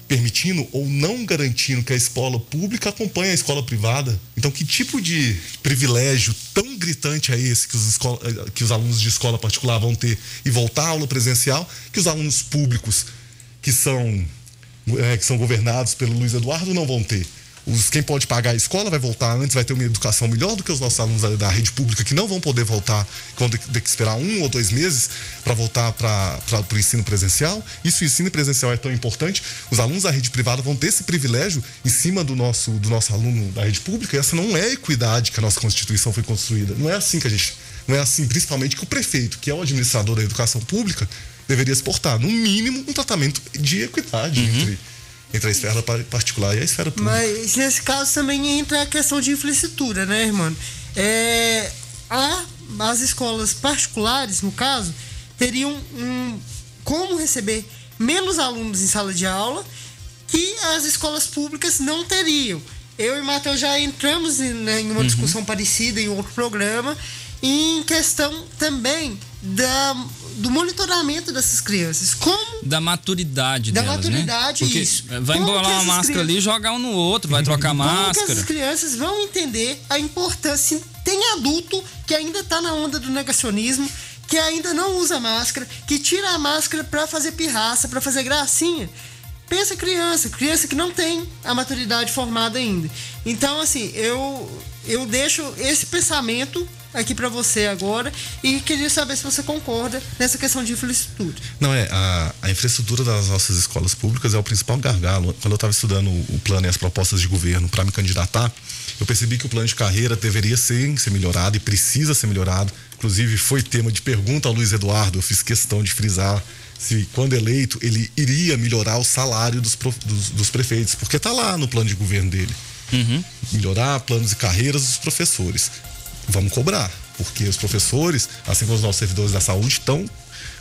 permitindo ou não garantindo que a escola pública acompanhe a escola privada. Então, que tipo de privilégio tão gritante é esse que os alunos de escola particular vão ter e voltar à aula presencial, que os alunos públicos que são governados pelo Luiz Eduardo não vão ter? Quem pode pagar a escola vai voltar antes, vai ter uma educação melhor do que os nossos alunos da rede pública, que não vão poder voltar, que vão ter que esperar 1 ou 2 meses para voltar para o ensino presencial. Isso, o ensino presencial é tão importante. Os alunos da rede privada vão ter esse privilégio em cima do nosso aluno da rede pública. E essa não é a equidade que a nossa Constituição foi construída. Não é assim não é assim, principalmente, que o prefeito, que é o administrador da educação pública, deveria se portar. No mínimo, um tratamento de equidade entre a esfera particular e a esfera pública. Mas nesse caso também entra a questão de infraestrutura, né, irmão? As escolas particulares, no caso, teriam como receber menos alunos em sala de aula que as escolas públicas não teriam. Eu e o Matheus já entramos em uma discussão parecida em outro programa, em questão também do monitoramento dessas crianças. Da maturidade delas, maturidade, né? Porque isso. vai embolar uma máscara ali e jogar um no outro, vai trocar máscara. Como que essas crianças vão entender a importância? Tem adulto que ainda está na onda do negacionismo, que ainda não usa máscara, que tira a máscara para fazer pirraça, para fazer gracinha. Pensa criança que não tem a maturidade formada ainda. Então, assim, eu deixo esse pensamento aqui para você agora e queria saber se você concorda nessa questão de infraestrutura. Não, a infraestrutura das nossas escolas públicas é o principal gargalo. Quando eu estava estudando o plano e as propostas de governo para me candidatar, eu percebi que o plano de carreira deveria ser melhorado e precisa ser melhorado. Inclusive, foi tema de pergunta ao Luiz Eduardo. Eu fiz questão de frisar se, quando eleito, ele iria melhorar o salário dos prefeitos, porque está lá no plano de governo dele. Melhorar planos e carreiras dos professores. Vamos cobrar, porque os professores, assim como os nossos servidores da saúde, estão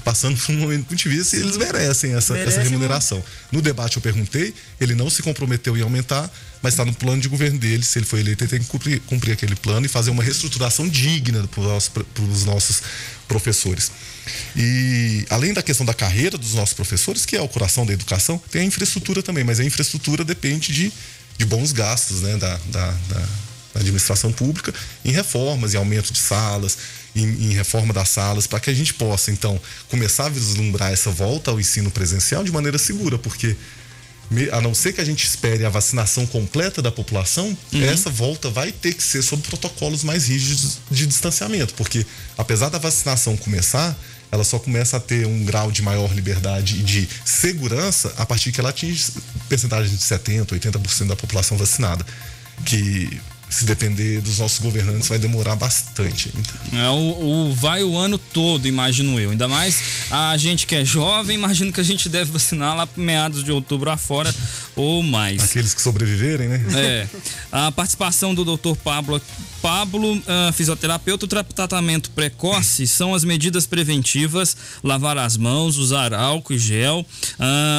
passando por um momento muito difícil e eles merecem essa remuneração. No debate eu perguntei, ele não se comprometeu em aumentar, mas está no plano de governo dele. Se ele for eleito, ele tem que cumprir aquele plano e fazer uma reestruturação digna para os nossos professores. E além da questão da carreira dos nossos professores, que é o coração da educação, tem a infraestrutura também, mas a infraestrutura depende de bons gastos, né, da administração pública, em reformas, em aumento de salas, em reforma das salas, para que a gente possa, então, começar a vislumbrar essa volta ao ensino presencial de maneira segura, porque, a não ser que a gente espere a vacinação completa da população, essa volta vai ter que ser sob protocolos mais rígidos de distanciamento, porque, apesar da vacinação começar, ela só começa a ter um grau de maior liberdade e de segurança a partir que ela atinge percentagem de 70%, 80% da população vacinada, que, se depender dos nossos governantes, vai demorar bastante ainda. Vai o ano todo, imagino eu. Ainda mais a gente que é jovem, imagino que a gente deve vacinar lá meados de outubro afora ou mais. Aqueles que sobreviverem, né? A participação do Dr. Pablo, fisioterapeuta. O tratamento precoce são as medidas preventivas: lavar as mãos, usar álcool e gel,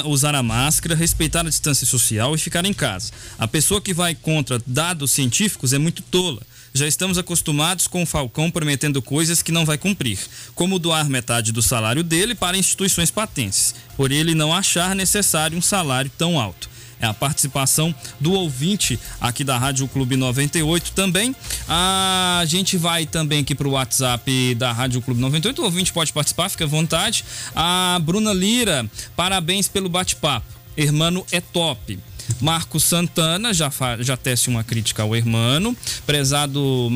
usar a máscara, respeitar a distância social e ficar em casa. A pessoa que vai contra dados científicos é muito tola. Já estamos acostumados com o Falcão prometendo coisas que não vai cumprir, como doar metade do salário dele para instituições patentes, por ele não achar necessário um salário tão alto. É a participação do ouvinte aqui da Rádio Clube 98 também. A gente vai também aqui para o WhatsApp da Rádio Clube 98. O ouvinte pode participar, fica à vontade. A Bruna Lira, parabéns pelo bate-papo. Hermano é top. Marcos Santana já tece uma crítica ao Hermano. Prezado...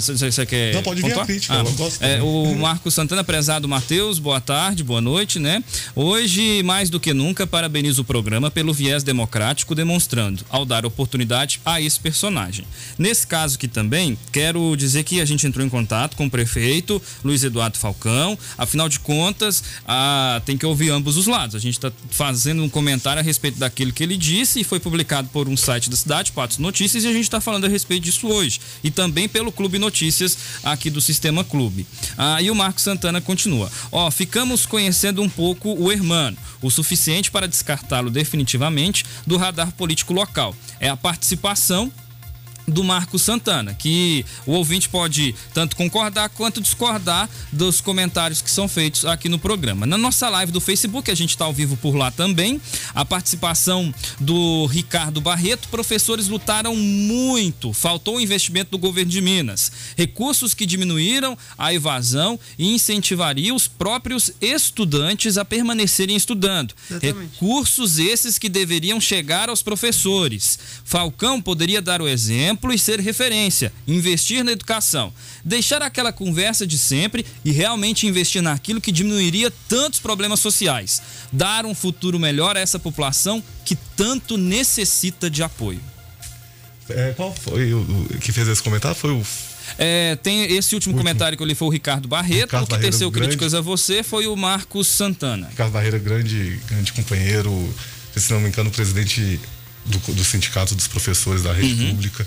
Você quer Não, pode vir a crítica, eu gosto. O Marcos Santana, prezado Matheus, boa tarde, boa noite, né? Hoje, mais do que nunca, parabenizo o programa pelo viés democrático, demonstrando, ao dar oportunidade a esse personagem. Nesse caso aqui também, quero dizer que a gente entrou em contato com o prefeito Luiz Eduardo Falcão. Afinal de contas, tem que ouvir ambos os lados. A gente está fazendo um comentário a respeito daquilo que ele disse e foi publicado por um site da cidade, Patos Notícias, e a gente está falando a respeito disso hoje. E também pelo Clube Notícias aqui do Sistema Clube. E o Marcos Santana continua. Ficamos conhecendo um pouco o Hermano, o suficiente para descartá-lo definitivamente do radar político local. É a participação do Marcos Santana, que o ouvinte pode tanto concordar quanto discordar dos comentários que são feitos aqui no programa. Na nossa live do Facebook, a gente está ao vivo por lá também, a participação do Ricardo Barreto. Professores lutaram muito, faltou o investimento do governo de Minas, recursos que diminuíram a evasão e incentivariam os próprios estudantes a permanecerem estudando. Exatamente. Recursos esses que deveriam chegar aos professores. Falcão poderia dar o exemplo e ser referência, investir na educação, deixar aquela conversa de sempre e realmente investir naquilo que diminuiria tantos problemas sociais, dar um futuro melhor a essa população que tanto necessita de apoio. Qual foi o que fez esse comentário? Foi o... Tem esse último comentário que eu li, foi o Ricardo Barreto. O que teceu críticas a você foi o Marcos Santana. Ricardo Barreto, grande companheiro, se não me engano, presidente do Sindicato dos Professores da Rede Pública,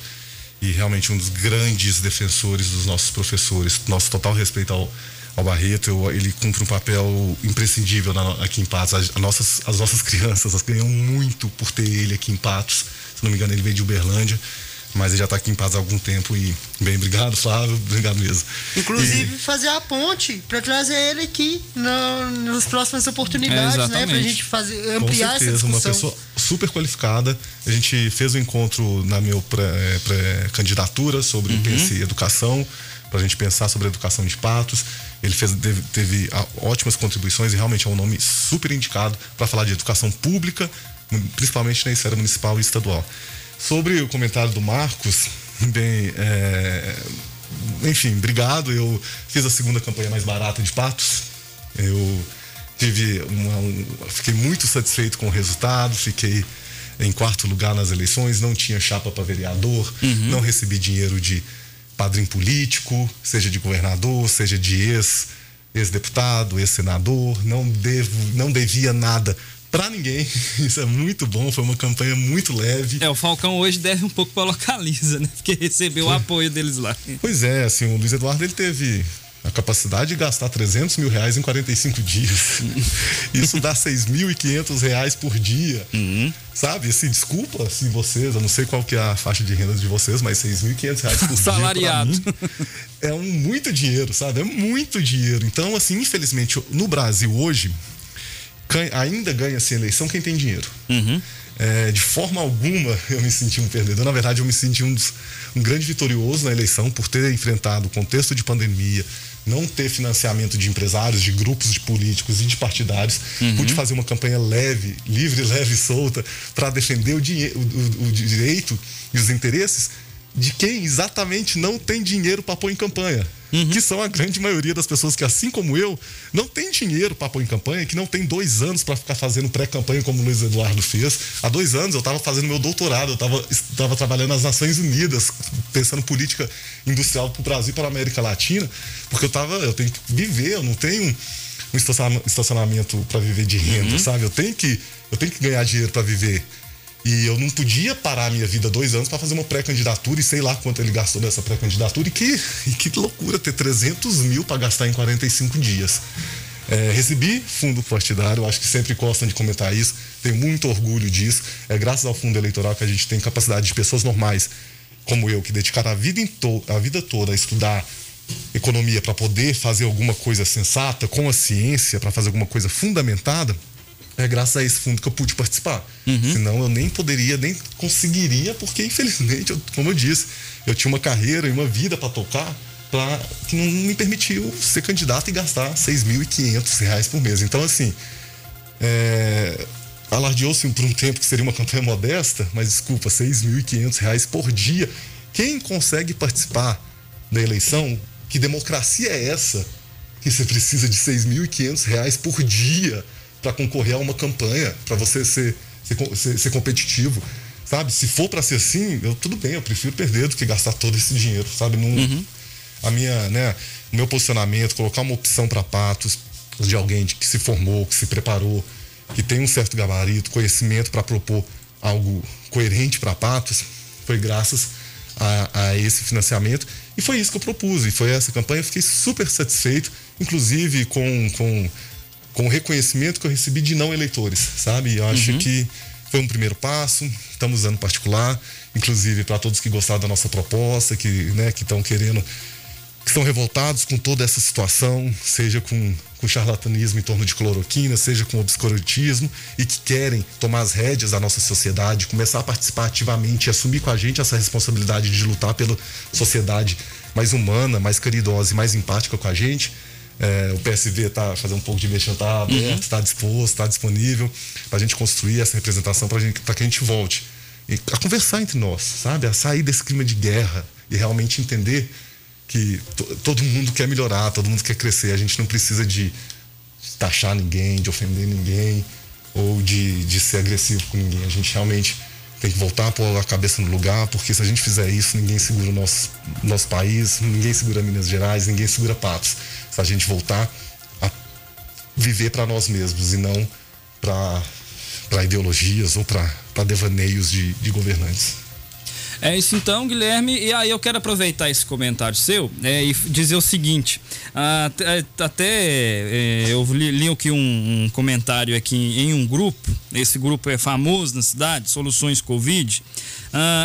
e realmente um dos grandes defensores dos nossos professores. Nosso total respeito ao Barreto. Ele cumpre um papel imprescindível aqui em Patos. As nossas crianças, elas ganham muito por ter ele aqui em Patos. Se não me engano, ele veio de Uberlândia, mas ele já está aqui em Patos há algum tempo. E bem, obrigado, Flávio, obrigado mesmo. Inclusive fazer a ponte para trazer ele aqui nas próximas oportunidades, né, para a gente ampliar essa discussão. Uma pessoa super qualificada. A gente fez um encontro na minha pré-candidatura sobre Pense Educação, para a gente pensar sobre a educação de Patos. Ele teve ótimas contribuições e realmente é um nome super indicado para falar de educação pública, principalmente na esfera municipal e estadual. Sobre o comentário do Marcos, enfim, obrigado. Eu fiz a segunda campanha mais barata de Patos. Eu fiquei muito satisfeito com o resultado, fiquei em 4º lugar nas eleições, não tinha chapa para vereador, não recebi dinheiro de padrinho político, seja de governador, seja de ex-deputado, ex-senador, não devia nada pra ninguém. Isso é muito bom, foi uma campanha muito leve. O Falcão hoje deve um pouco pra Localiza, né? Porque recebeu o apoio deles lá. Pois é, assim, o Luiz Eduardo, ele teve a capacidade de gastar R$300 mil em 45 dias. Isso dá R$6.500 por dia. Sabe? Assim, desculpa se vocês, eu não sei qual que é a faixa de renda de vocês, mas R$6.500 por salariado. dia pra mim é muito dinheiro, sabe? É muito dinheiro. Então, assim, infelizmente, no Brasil hoje, ainda ganha-se eleição quem tem dinheiro. De forma alguma eu me senti um perdedor. Na verdade, eu me senti um grande vitorioso na eleição por ter enfrentado o contexto de pandemia, não ter financiamento de empresários, de grupos de políticos e de partidários. Pude fazer uma campanha leve, livre, leve e solta para defender o direito e os interesses de quem exatamente não tem dinheiro para pôr em campanha. Que são a grande maioria das pessoas que, assim como eu, não tem dinheiro para pôr em campanha, que não tem 2 anos para ficar fazendo pré-campanha como o Luiz Eduardo fez. Há 2 anos eu estava fazendo meu doutorado, eu estava trabalhando nas Nações Unidas, pensando política industrial para o Brasil e para a América Latina, porque eu tenho que viver, eu não tenho um estacionamento para viver de renda, sabe? Eu tenho que ganhar dinheiro para viver. E eu não podia parar a minha vida 2 anos para fazer uma pré-candidatura e sei lá quanto ele gastou nessa pré-candidatura. E que loucura ter 300 mil para gastar em 45 dias. Recebi fundo partidário, acho que sempre gostam de comentar isso, tenho muito orgulho disso. É graças ao fundo eleitoral que a gente tem capacidade de pessoas normais como eu, que dedicaram a vida toda a estudar economia para poder fazer alguma coisa sensata com a ciência, para fazer alguma coisa fundamentada. É graças a esse fundo que eu pude participar. Senão eu nem poderia, nem conseguiria, porque infelizmente, como eu disse, eu tinha uma carreira e uma vida para tocar que não me permitiu ser candidato e gastar R$6.500 por mês. Então, assim, alardeou-se por um tempo que seria uma campanha modesta, mas desculpa, R$ 6.500 por dia. Quem consegue participar da eleição? Que democracia é essa? Que você precisa de R$ 6.500 por dia para concorrer a uma campanha, para você ser competitivo, sabe? Se for para ser assim, tudo bem, eu prefiro perder do que gastar todo esse dinheiro, sabe? O meu posicionamento, colocar uma opção para Patos de alguém que se formou, que se preparou, que tem um certo gabarito, conhecimento para propor algo coerente para Patos, foi graças a esse financiamento, e foi isso que eu propus, e foi essa campanha. Eu fiquei super satisfeito, inclusive com o reconhecimento que eu recebi de não eleitores, sabe? Eu acho que foi um primeiro passo. Estamos usando particular, inclusive para todos que gostaram da nossa proposta, que estão querendo, que estão revoltados com toda essa situação, seja com charlatanismo em torno de cloroquina, seja com obscurantismo, e que querem tomar as rédeas da nossa sociedade, começar a participar ativamente e assumir com a gente essa responsabilidade de lutar pela sociedade mais humana, mais caridosa e mais empática com a gente. O PSV está fazendo um pouco de mexer, está aberto, está disposto, está disponível para a gente construir essa representação, para que a gente volte a conversar entre nós, sabe? A sair desse clima de guerra e realmente entender que todo mundo quer melhorar, todo mundo quer crescer. A gente não precisa de taxar ninguém, de ofender ninguém ou de ser agressivo com ninguém. A gente realmente tem que voltar a pôr a cabeça no lugar, porque se a gente fizer isso, ninguém segura o nosso país, ninguém segura Minas Gerais, ninguém segura Patos. Se a gente voltar a viver para nós mesmos e não para ideologias ou para devaneios de governantes. É isso então, Guilherme, e aí eu quero aproveitar esse comentário seu e dizer o seguinte, eu li aqui um comentário aqui em um grupo, esse grupo é famoso na cidade, Soluções Covid,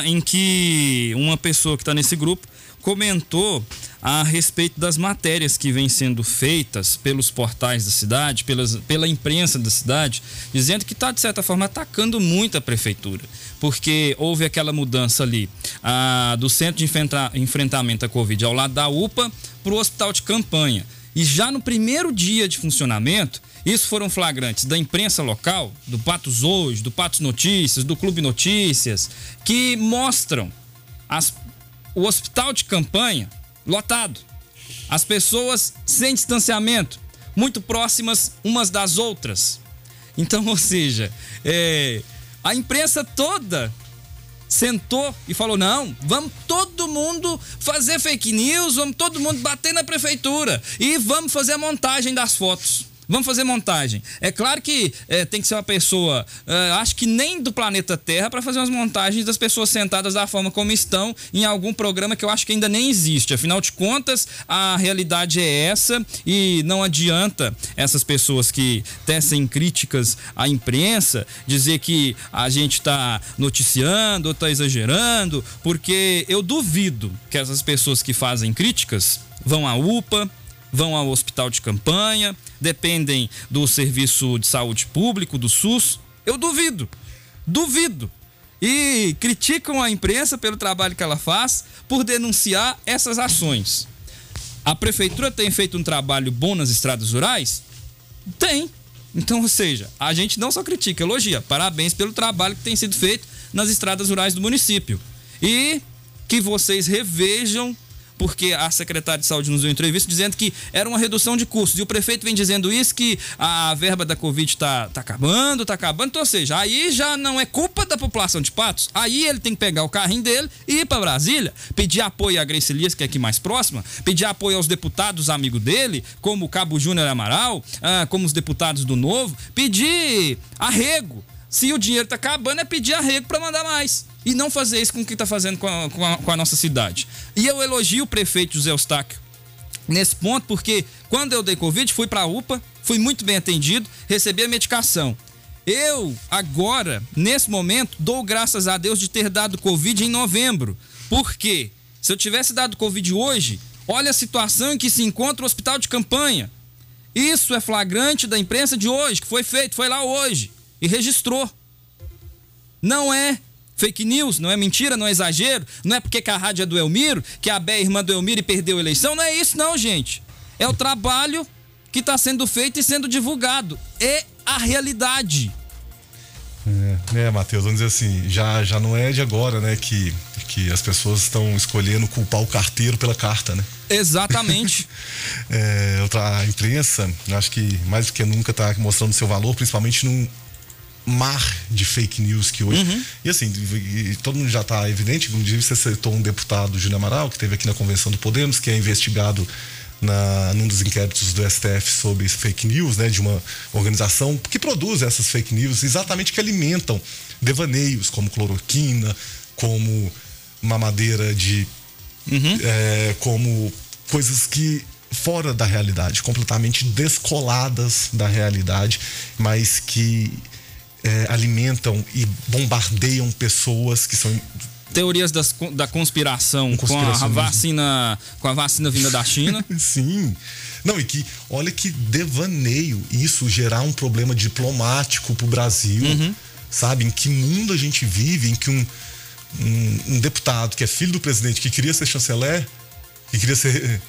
em que uma pessoa que está nesse grupo comentou a respeito das matérias que vêm sendo feitas pelos portais da cidade, pela imprensa da cidade, dizendo que está, de certa forma, atacando muito a prefeitura, porque houve aquela mudança ali do centro de enfrentamento à Covid ao lado da UPA para o hospital de campanha. E já no primeiro dia de funcionamento, isso foram flagrantes da imprensa local, do Patos Hoje, do Patos Notícias, do Clube Notícias, que mostram o hospital de campanha lotado, as pessoas sem distanciamento, muito próximas umas das outras. Então, ou seja, a imprensa toda sentou e falou: não, vamos todo mundo fazer fake news, vamos todo mundo bater na prefeitura e vamos fazer a montagem das fotos. Vamos fazer montagem. É claro que tem que ser uma pessoa, acho que nem do planeta Terra, para fazer umas montagens das pessoas sentadas da forma como estão em algum programa que eu acho que ainda nem existe. Afinal de contas, a realidade é essa e não adianta essas pessoas que tecem críticas à imprensa dizer que a gente está noticiando ou está exagerando, porque eu duvido que essas pessoas que fazem críticas vão à UPA, vão ao hospital de campanha, dependem do serviço de saúde público, do SUS. Eu duvido. E criticam a imprensa pelo trabalho que ela faz, por denunciar essas ações. A prefeitura tem feito um trabalho bom nas estradas rurais? Tem. Então, ou seja, a gente não só critica, elogia. Parabéns pelo trabalho que tem sido feito nas estradas rurais do município. E que vocês revejam, porque a secretária de saúde nos deu entrevista dizendo que era uma redução de custos, e o prefeito vem dizendo isso, que a verba da Covid está acabando, então, ou seja, aí já não é culpa da população de Patos, aí ele tem que pegar o carrinho dele e ir para Brasília, pedir apoio à Grace Elias, que é aqui mais próxima, pedir apoio aos deputados amigos dele, como o Cabo Júnior Amaral, como os deputados do Novo, pedir arrego. Se o dinheiro está acabando, é pedir arrego para mandar mais. E não fazer isso com o que está fazendo com a nossa cidade. E eu elogio o prefeito José Eustáquio nesse ponto, porque quando eu dei Covid, fui para a UPA, fui muito bem atendido, recebi a medicação. Eu, agora, nesse momento, dou graças a Deus de ter dado Covid em novembro. Por quê? Se eu tivesse dado Covid hoje, olha a situação em que se encontra o hospital de campanha. Isso é flagrante da imprensa de hoje, que foi feito, foi lá hoje e registrou. Não é fake news, não é mentira, não é exagero, não é porque que a rádio é do Elmiro, que a Bé é irmã do Elmiro e perdeu a eleição, não é isso não, gente. É o trabalho que está sendo feito e sendo divulgado. É a realidade. Matheus, vamos dizer assim, já não é de agora, né, que as pessoas estão escolhendo culpar o carteiro pela carta, né? Exatamente. A imprensa, acho que mais do que nunca está mostrando seu valor, principalmente num mar de fake news que hoje... E assim, todo mundo já está evidente, inclusive você citou um deputado, Júnior Amaral, que esteve aqui na Convenção do Podemos, que é investigado num dos inquéritos do STF sobre fake news, né, de uma organização que produz essas fake news, exatamente que alimentam devaneios como cloroquina, como mamadeira de... como coisas que fora da realidade, completamente descoladas da realidade, mas que alimentam e bombardeiam pessoas que são... Teorias da conspiração com a vacina vinda da China. Sim. Não, e que, olha que devaneio isso gerar um problema diplomático pro Brasil, sabe? Em que mundo a gente vive, em que um deputado que é filho do presidente, que queria ser chanceler, que queria ser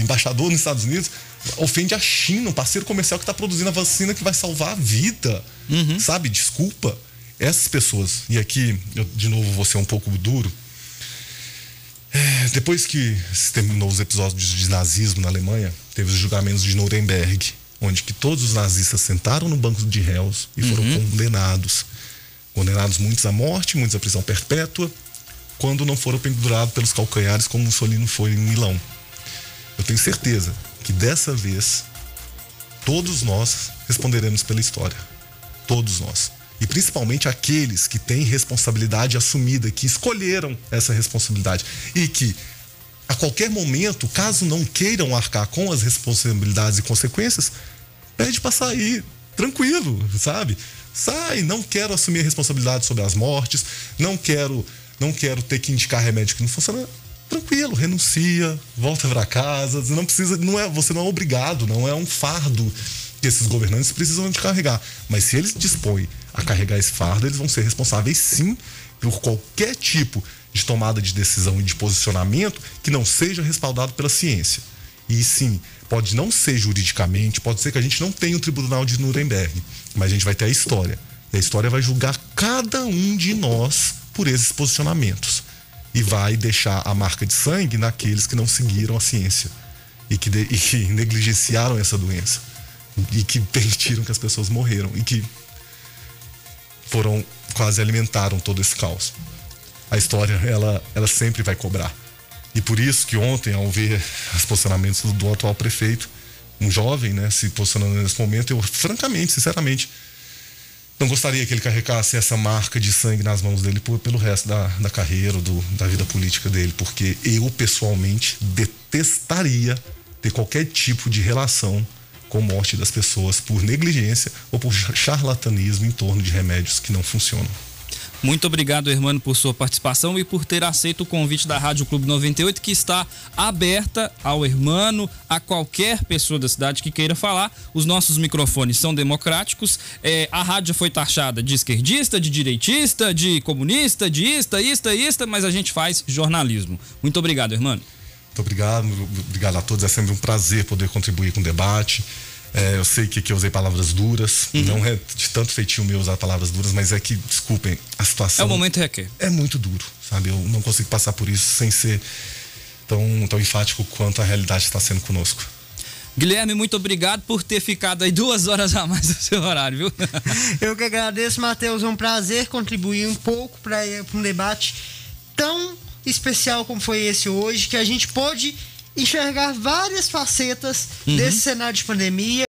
embaixador nos Estados Unidos, ofende a China, um parceiro comercial que está produzindo a vacina que vai salvar a vida, sabe? Desculpa. Essas pessoas, e aqui eu de novo vou ser um pouco duro, depois que se terminou os episódios de nazismo na Alemanha, teve os julgamentos de Nuremberg, onde que todos os nazistas sentaram no banco de réus e foram condenados muitos à morte, muitos à prisão perpétua, quando não foram pendurados pelos calcanhares como Mussolini foi em Milão. Eu tenho certeza que dessa vez todos nós responderemos pela história, todos nós. E principalmente aqueles que têm responsabilidade assumida, que escolheram essa responsabilidade e que a qualquer momento, caso não queiram arcar com as responsabilidades e consequências, pede para sair tranquilo, sabe? Sai, não quero assumir a responsabilidade sobre as mortes, não quero ter que indicar remédio que não funciona. Tranquilo, renuncia, volta para casa, não precisa, você não é obrigado, não é um fardo que esses governantes precisam de carregar. Mas se eles dispõem a carregar esse fardo, eles vão ser responsáveis sim por qualquer tipo de tomada de decisão e de posicionamento que não seja respaldado pela ciência. E sim, pode não ser juridicamente, pode ser que a gente não tenha um tribunal de Nuremberg, mas a gente vai ter a história. E a história vai julgar cada um de nós por esses posicionamentos. E vai deixar a marca de sangue naqueles que não seguiram a ciência e que negligenciaram essa doença. E que permitiram que as pessoas morreram e que quase alimentaram todo esse caos. A história, ela sempre vai cobrar. E por isso que ontem, ao ver os posicionamentos do atual prefeito, um jovem, né, se posicionando nesse momento, eu francamente, sinceramente, não gostaria que ele carregasse essa marca de sangue nas mãos dele pelo resto da carreira, da vida política dele, porque eu, pessoalmente, detestaria ter qualquer tipo de relação com morte das pessoas por negligência ou por charlatanismo em torno de remédios que não funcionam. Muito obrigado, Hermano, por sua participação e por ter aceito o convite da Rádio Clube 98, que está aberta ao Hermano, a qualquer pessoa da cidade que queira falar. Os nossos microfones são democráticos. A rádio foi taxada de esquerdista, de direitista, de comunista, de ista, mas a gente faz jornalismo. Muito obrigado, Hermano. Muito obrigado a todos. É sempre um prazer poder contribuir com o debate. Eu sei que eu usei palavras duras, não é de tanto feitio meu usar palavras duras, mas é que, desculpem, a situação... É o momento requer. É muito duro, sabe? Eu não consigo passar por isso sem ser tão enfático quanto a realidade está sendo conosco. Guilherme, muito obrigado por ter ficado aí 2 horas a mais do seu horário, viu? Eu que agradeço, Matheus. É um prazer contribuir um pouco para um debate tão especial como foi esse hoje, que a gente pôde enxergar várias facetas desse cenário de pandemia.